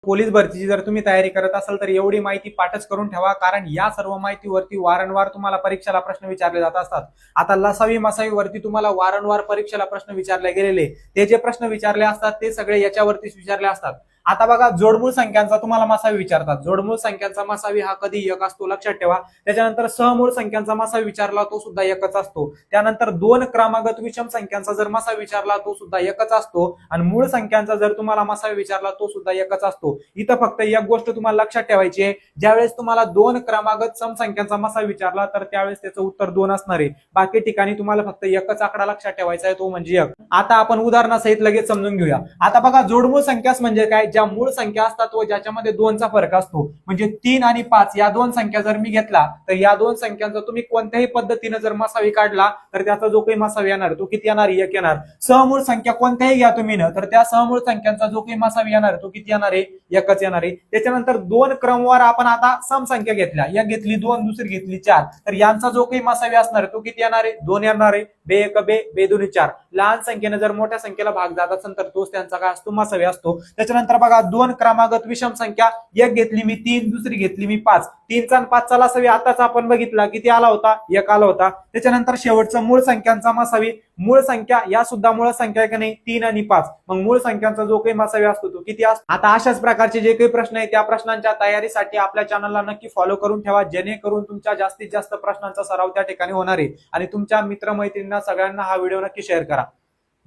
Police भरतीची जर तुम्ही तयारी करत असाल तर एवढी माहिती पाठच करून ठेवा, कारण या सर्व माहितीवरती वारंवार तुम्हाला परीक्षेला प्रश्न विचारले जात असतात. आता लसावी मसावी वरती तुम्हाला वारंवार परीक्षेला प्रश्न विचारले गेलेले, ते जे प्रश्न विचारले असतात ते सगळे याच्यावरतीच विचारले असतात. आता बघा, जोडमूळ संख्यांचा तुम्हाला मसावी विचारतात. जोडमूळ संख्यांचा मसावी हा कधी एक असतो, लक्षात ठेवा. त्याच्यानंतर सहमूळ संख्यांचा मसावी विचारला तो सुद्धा एकच असतो. त्यानंतर दोन क्रमागत विषम संख्यांचा जर मसावी विचारला तो सुद्धा एकच असतो. आणि मूळ संख्यांचा जर तुम्हाला मसावी विचारला तो सुद्धा एकच असतो. इथं फक्त एक गोष्ट तुम्हाला लक्षात ठेवायची आहे, ज्यावेळेस तुम्हाला दोन क्रमागत समसंख्यांचा मसावी विचारला तर त्यावेळेस त्याचं उत्तर 2 असणार आहे. बाकी ठिकाणी तुम्हाला फक्त एकच आकडा लक्षात ठेवायचा आहे, तो म्हणजे 1. आता आपण उदाहरणासहित लगेच समजून घेऊया. आता बघा, जोडमूळ संख्या म्हणजे काय, ज्या मूळ संख्या असतात व ज्याच्यामध्ये 2चा फरक असतो. म्हणजे 3 आणि 5 या दोन संख्या जर मी घेतला तर या दोन संख्यांचा तुम्ही कोणत्याही पद्धतीने जर मसावी काढला तर त्याचा जो काही मसावी येणार तो किती येणार, 1 येणार. सहमूळ संख्या कोणत्याही घ्या तुम्ही ना, तर त्या सहमूळ संख्यांचा जो काही मसावी येणार तो किती येणार आहे, 1च येणार आहे. त्याच्यानंतर दोन क्रमवार आपण आता समसंख्या घेतल्या, एक घेतली 2, दुसरी घेतली 4, तर यांचा जो काही मसावी असणार तो किती येणार आहे, 2 येणार आहे. बे 1 बे, बे 2 4. लहान संख्येने जर मोठ्या संख्येला भाग जात असेल तर तोच त्यांचा काय असतो, मसावी असतो. त्याच्यानंतर बघा, दोन क्रमागत विषम संख्या, एक घेतली मी 3, दुसरी घेतली मी 5. 3चा आणि 5चा मसावी आताच आपण बघितला, किती आला होता, 1 आला होता. त्याच्यानंतर शेवटचं मूळ संख्यांचा मसावी, मूळ संख्या या सुद्धा मूळ संख्या आहे का नाही, 3 आणि 5. मग मूळ संख्यांचा जो काही मसावी असतो तो किती असतो. आता अशाच प्रकारचे जे काही प्रश्न आहेत त्या प्रश्नांच्या तयारीसाठी आपल्या चॅनलला नक्की फॉलो करून ठेवा, जेणेकरून तुमच्या जास्तीत जास्त प्रश्नांचा सराव त्या ठिकाणी होणार आहे. आणि तुमच्या मित्रमैत्रिणींना सगळ्यांना हा व्हिडिओ नक्की शेअर करा.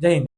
जय हिंद.